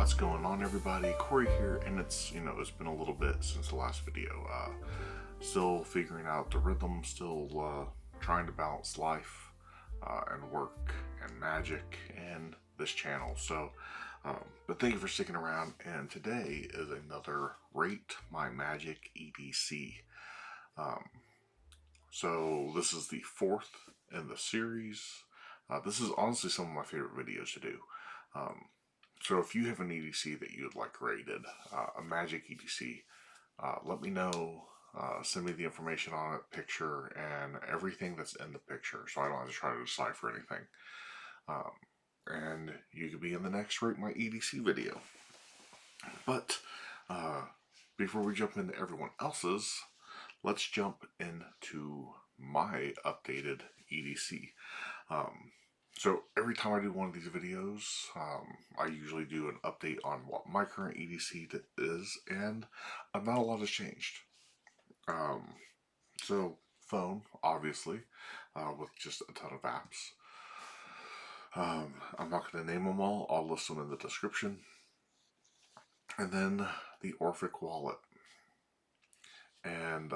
What's going on, everybody? Corey here, and it's been a little bit since the last video. Still figuring out the rhythm, still trying to balance life and work and magic and this channel. But thank you for sticking around. And today is another Rate My Magic EDC. So this is the fourth in the series. This is honestly some of my favorite videos to do. So if you have an EDC that you'd like rated, a magic EDC, let me know. Send me the information on it, picture, and everything that's in the picture, so I don't have to try to decipher anything. And you could be in the next Rate My EDC video. But before we jump into everyone else's, let's jump into my updated EDC. So every time I do one of these videos, I usually do an update on what my current EDC is, and not a lot has changed. So phone, obviously, with just a ton of apps. I'm not going to name them all. I'll list them in the description. And then the Orphic wallet. And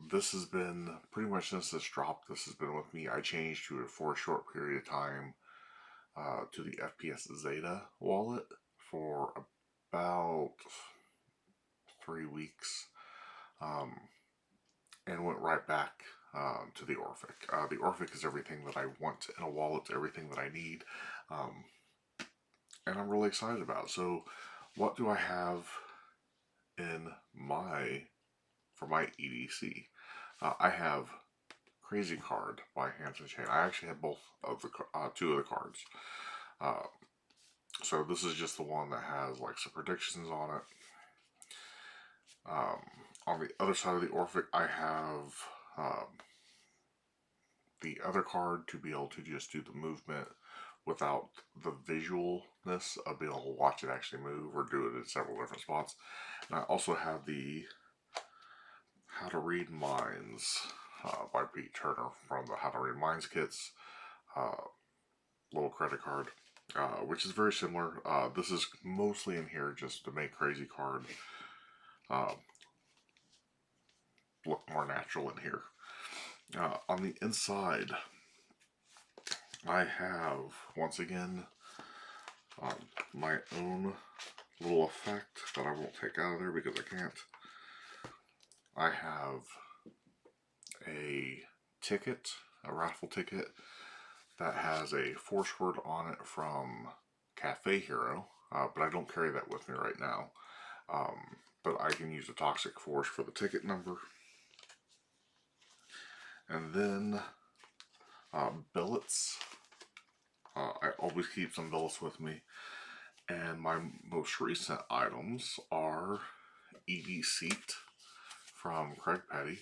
this has been pretty much since this dropped. This has been with me. I changed to it for a short period of time to the FPS Zeta wallet for about 3 weeks, and went right back to the Orphic. The Orphic is everything that I want in a wallet, everything that I need, and I'm really excited about it. So what do I have in for my EDC? I have Crazy Card by Anson. I actually have both of the two of the cards. So this is just the one that has like some predictions on it. On the other side of the Orphic, I have the other card to be able to just do the movement without the visualness of being able to watch it actually move or do it in several different spots. And I also have the How to Read Minds by Pete Turner from the How to Read Minds kits, little credit card, which is very similar. This is mostly in here just to make Crazy Card look more natural in here. On the inside, I have, once again, my own little effect that I won't take out of there because I can't. I have a ticket, a raffle ticket, that has a force word on it from Cafe Hero, but I don't carry that with me right now. But I can use the Toxic Force for the ticket number. And then billets. I always keep some billets with me. And my most recent items are EDC from Craig Petty.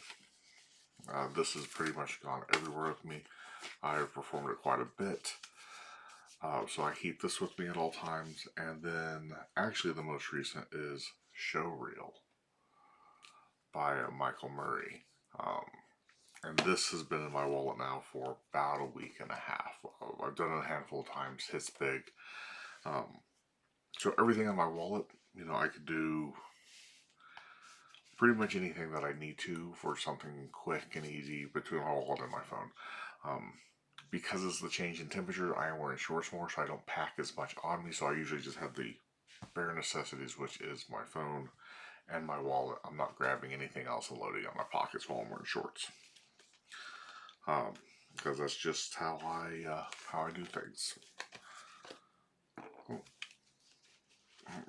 This has pretty much gone everywhere with me. I've performed it quite a bit. So I keep this with me at all times. And then actually the most recent is Showreel by Michael Murray. And this has been in my wallet now for about a week and a half. I've done it a handful of times. It's big. So everything in my wallet, I could do pretty much anything that I need to for something quick and easy between my wallet and my phone. Because it's the change in temperature, I am wearing shorts more, so I don't pack as much on me. So I usually just have the bare necessities, which is my phone and my wallet. I'm not grabbing anything else and loading on my pockets while I'm wearing shorts. Because that's just how I do things.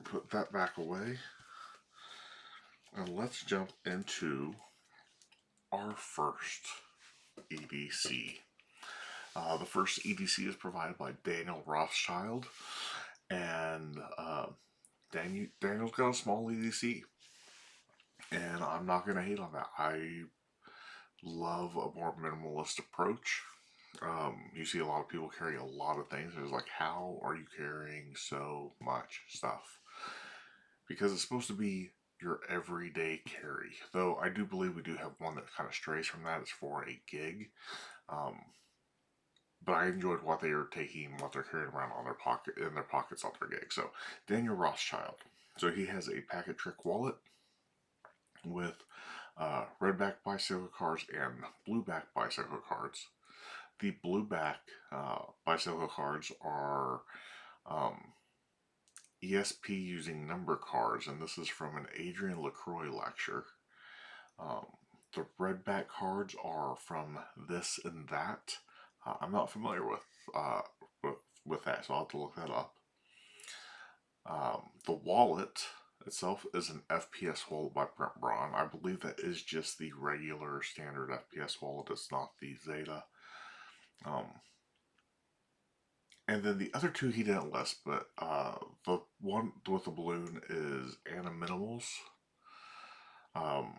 Put that back away, and let's jump into our first EDC. The first EDC is provided by Daniel Rothschild, and Daniel's got a small EDC, and I'm not going to hate on that. I love a more minimalist approach. You see a lot of people carry a lot of things. It's like, how are you carrying so much stuff? Because it's supposed to be your everyday carry. Though I do believe we do have one that kind of strays from that. It's for a gig. but I enjoyed what they were taking, what they're carrying around on their pocket, in their pockets on their gig. So Daniel Rothschild. So he has a packet trick wallet with redback bicycle cards and blueback bicycle cards. The blueback bicycle cards are ESP using number cards, and this is from an Adrian LaCroix lecture. Um, the redback cards are from This and That. I'm not familiar uh, with with that, so I'll have to look that up. The wallet itself is an FPS wallet by Brent Braun. I believe that is just the regular standard FPS wallet. It's not the Zeta. Um, and then the other two he didn't list, but the one with the balloon is Animimals, um,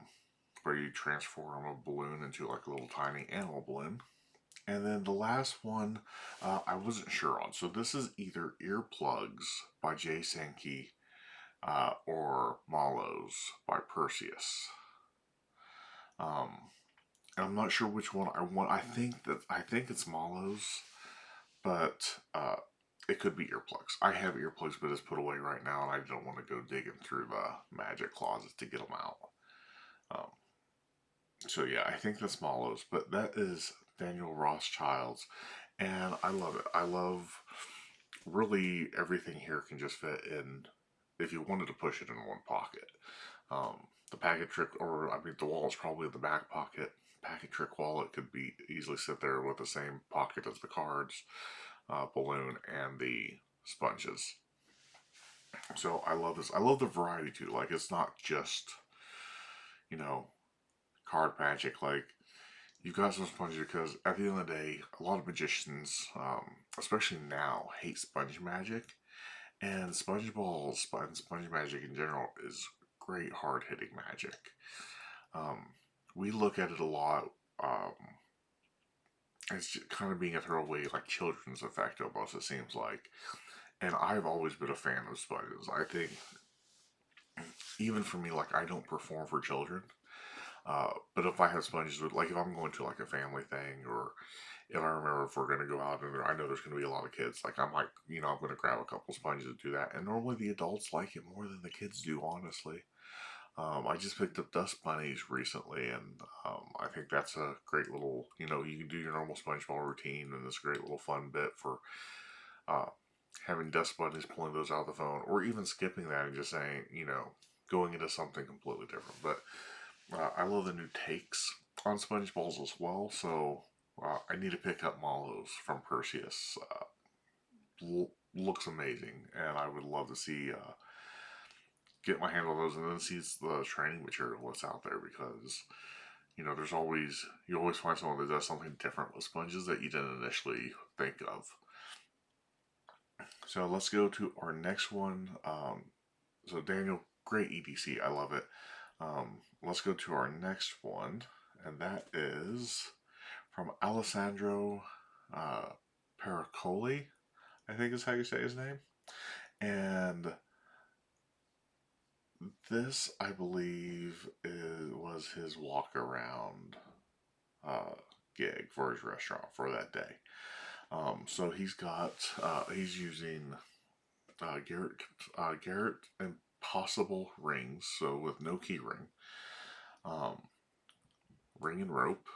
where you transform a balloon into like a little tiny animal balloon. And then the last one, I wasn't sure on. So this is either Earplugs by Jay Sankey or Mallows by Perseus. Um, and I'm not sure which one I want. I think it's Mallows, but it could be earplugs. I have earplugs, but it's put away right now, and I don't want to go digging through the magic closet to get them out. Um, so yeah, I think that's Mallows, but that is Daniel Rothschild's, and I love it. I love really everything here can just fit in if you wanted to push it in one pocket. The packet trick, or I mean, the wallet's probably in the back pocket. Packet trick wallet could be easily sit there with the same pocket as the cards, balloon, and the sponges. So I love this. I love the variety too. Like it's not just you know card magic. Like you've got some sponges because at the end of the day, a lot of magicians, especially now, hate sponge magic. And sponge balls and sponge magic in general is great hard hitting magic. Um, we look at it a lot um, as just kind of being a throwaway, like children's effect almost, it seems like. And I've always been a fan of sponges. I think, even for me, like, I don't perform for children. But if I have sponges, like if I'm going to like a family thing, or if I remember if we're going to go out and I know there's going to be a lot of kids, like I might, I'm going to grab a couple sponges to do that. And normally the adults like it more than the kids do, honestly. I just picked up dust bunnies recently, and I think that's a great little, you can do your normal SpongeBob routine, and it's a great little fun bit for uh, having dust bunnies, pulling those out of the phone, or even skipping that and just saying, going into something completely different. But I love the new takes on SpongeBalls as well, so I need to pick up Mallows from Perseus. Looks amazing, and I would love to see get my hand on those and then see the training material that's out there because there's always you always find someone that does something different with sponges that you didn't initially think of. So let's go to our next one. So Daniel, great EDC, I love it. Let's go to our next one, and that is from Alessandro uh, Pericoli, I think is how you say his name. And this, I believe, was his walk around uh, gig for his restaurant for that day. So he's using Garrett Impossible rings, so with no key ring, um, ring and rope,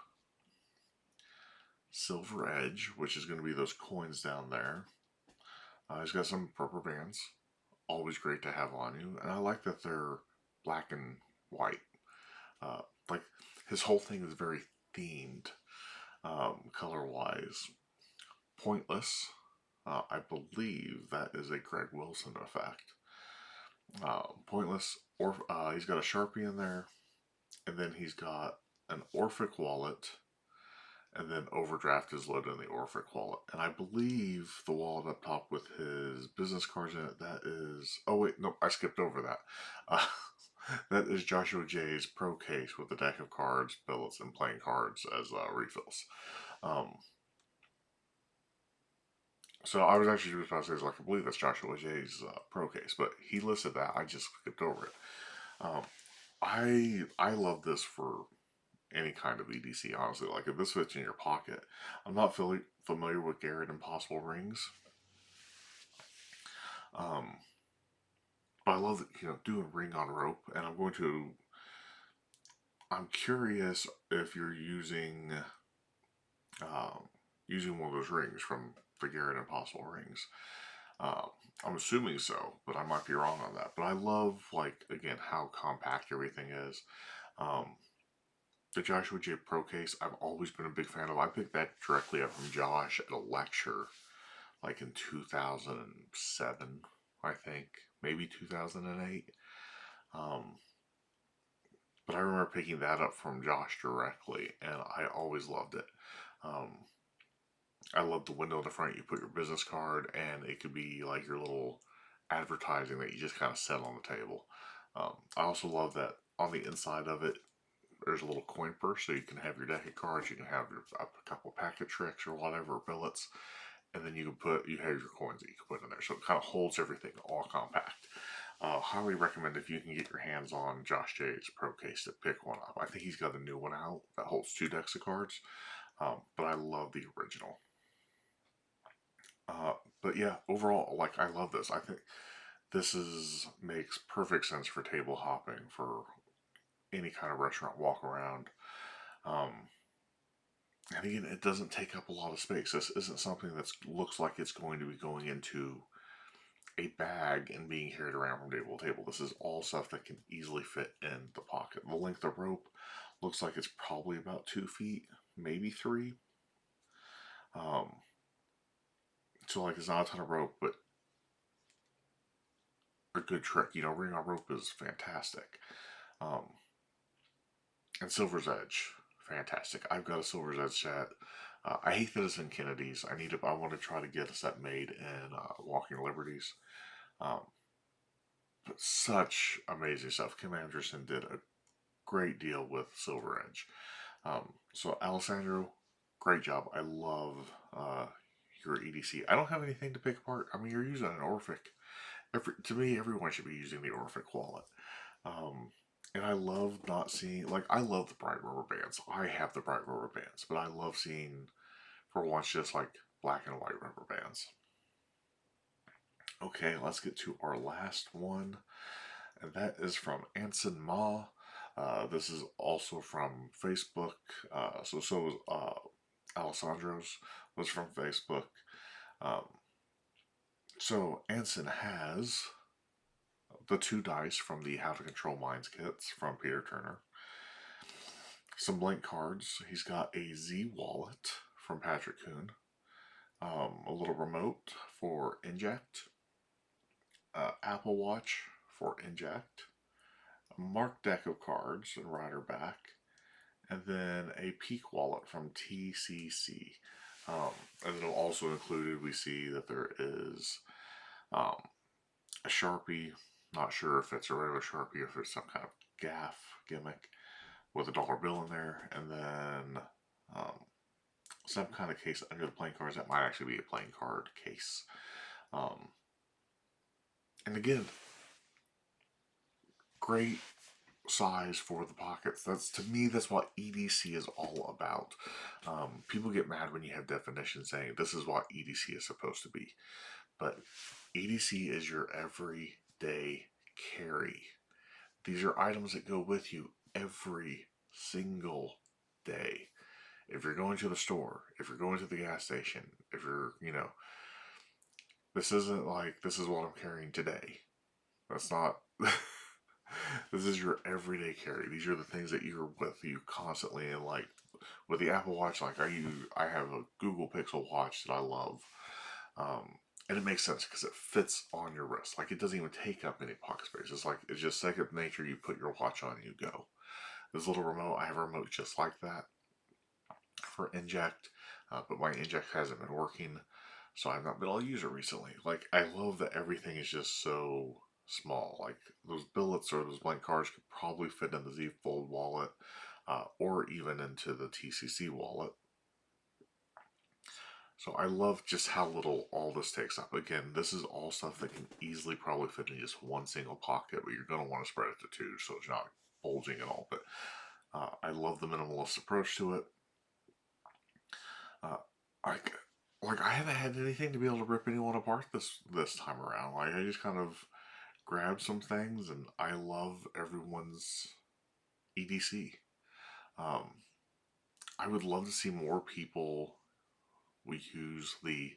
silver edge, which is going to be those coins down there. He's got some rubber bands, always great to have on you, and I like that they're black and white. Uh, like his whole thing is very themed, color wise. Pointless. I believe that is a Greg Wilson effect. Pointless. He's got a Sharpie in there, and then he's got an Orphic wallet, and then Overdraft is loaded in the Orphic wallet. And I believe the wallet up top with his business cards in it, that is. Oh, wait, no, I skipped over that. That is Joshua J's Pro case with a deck of cards, billets, and playing cards as refills. So I was actually just about to say, like, I believe that's Joshua J's Pro case, but he listed that. I just skipped over it. Um, I love this for any kind of EDC, honestly. Like, if this fits in your pocket, I'm not familiar with Garrett Impossible rings. But I love, doing ring on rope, and I'm curious if you're um, using one of those rings from the Garrett Impossible rings. Um, I'm assuming so, but I might be wrong on that. But I love, like, again, how compact everything is. Um, the Joshua J. Pro case, I've always been a big fan of. I picked that directly up from Josh at a lecture, like in 2007, I think, maybe 2008. Um, but I remember picking that up from Josh directly, and I always loved it. Um, I love the window in the front. You put your business card, and it could be like your little advertising that you just kind of set on the table. I also love that on the inside of it, there's a little coin purse, so you can have your deck of cards, you can have a couple packet tricks or whatever, billets, and then you have your coins that you can put in there. So it kind of holds everything all compact. Highly recommend if you can get your hands on Josh J's Pro Case to pick one up. I think he's got a new one out that holds 2 decks of cards, but I love the original. Uh, but yeah, overall, like, I love this. I think makes perfect sense for table hopping, for any kind of restaurant walk around. Um, and again, it doesn't take up a lot of space. This isn't something that looks like it's going to be going into a bag and being carried around from table to table. This is all stuff that can easily fit in the pocket. The length of rope looks like it's probably about 2 feet, maybe 3. Um, so, like, it's not a ton of rope, but a good trick. Ring on rope is fantastic. Um, and Silver's Edge, fantastic. I've got a Silver's Edge set. I hate that it's in Kennedy's. I want to try to get a set made in Walking Liberties. Um, but such amazing stuff. Kim Anderson did a great deal with Silver Edge. So Alessandro, great job. I love your EDC. I don't have anything to pick apart. I mean, you're using an Orphic. To me, everyone should be using the Orphic wallet. And I love not seeing, like, I love the bright rubber bands. I have the bright rubber bands, but I love seeing, for once, just like black and white rubber bands. Okay, let's get to our last one, and that is from Anson Ma. This is also from Facebook. So was Alessandro's was from Facebook. Um, so Anson has the 2 dice from the How to Control Minds kits from Peter Turner. Some blank cards. He's got a Z wallet from Patrick Kuhn. A little remote for Inject. Apple Watch for Inject. A marked deck of cards and Rider back. And then a Peak wallet from TCC. And then also included, we see that there is a Sharpie. Not sure if it's a regular Sharpie or if it's some kind of gaff gimmick with a dollar bill in there, and then some kind of case under the playing cards that might actually be a playing card case. And again, great size for the pockets. To me, that's what EDC is all about. People get mad when you have definitions saying this is what EDC is supposed to be, but EDC is your everyday carry. These are items that go with you every single day. If you're going to the store, if you're going to the gas station, if you're, this isn't like, this is what I'm carrying today. That's not, this is your everyday carry. These are the things that you're with you constantly. And like with the Apple Watch, like I have a Google Pixel watch that I love. And it makes sense because it fits on your wrist. Like, it doesn't even take up any pocket space. It's just second nature. You put your watch on and you go. This little remote, I have a remote just like that for Inject, but my Inject hasn't been working, so I've not been able to use it recently. Like, I love that everything is just so small. Like, those billets or those blank cards could probably fit in the Z Fold wallet, or even into the TCC wallet. So I love just how little all this takes up. Again, this is all stuff that can easily probably fit in just one single pocket, but you're going to want to spread it to 2 so it's not bulging at all. But I love the minimalist approach to it. like I haven't had anything to be able to rip anyone apart this time around. Like I just kind of grabbed some things, and I love everyone's EDC. Um, I would love to see more people we use the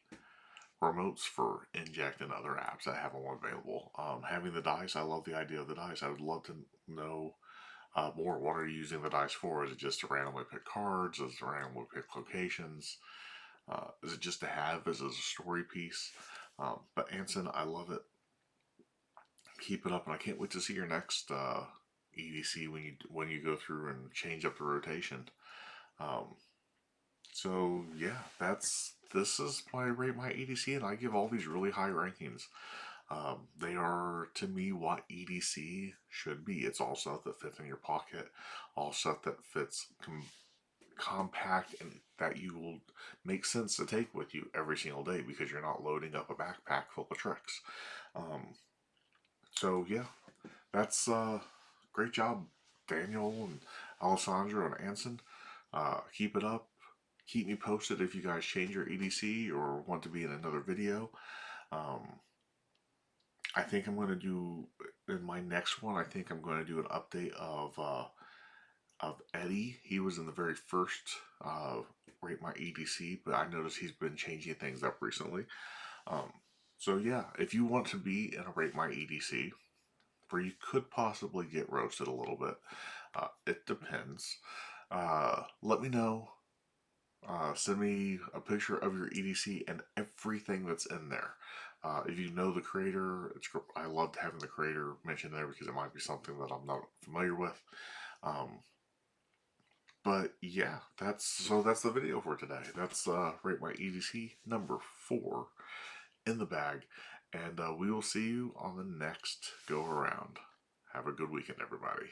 remotes for Inject and other apps that have them available. Having the dice, I love the idea of the dice. I would love to know more. What are you using the dice for? Is it just to randomly pick cards? Is it to randomly pick locations? Is it just to have? Is it a story piece? But Anson, I love it. Keep it up, and I can't wait to see your next EDC when you go through and change up the rotation. Um, so yeah, this is why I rate my EDC, and I give all these really high rankings. They are, to me, what EDC should be. It's all stuff that fits in your pocket, all stuff that fits compact and that you will make sense to take with you every single day because you're not loading up a backpack full of tricks. Um, so yeah, that's great job, Daniel and Alessandro and Anson. Keep it up. Keep me posted if you guys change your EDC or want to be in another video. Um, I think I'm going to do in my next one. I think I'm going to do an update of Eddie. He was in the very first Rate My EDC, but I noticed he's been changing things up recently. Um, so yeah, if you want to be in a Rate My EDC, where you could possibly get roasted a little bit, it depends. Let me know. Send me a picture of your EDC and everything that's in there. If you know the creator, I loved having the creator mentioned there because it might be something that I'm not familiar with. Um, but yeah, that's the video for today. That's Rate My EDC number 4 in the bag, and we will see you on the next go around. Have a good weekend, everybody.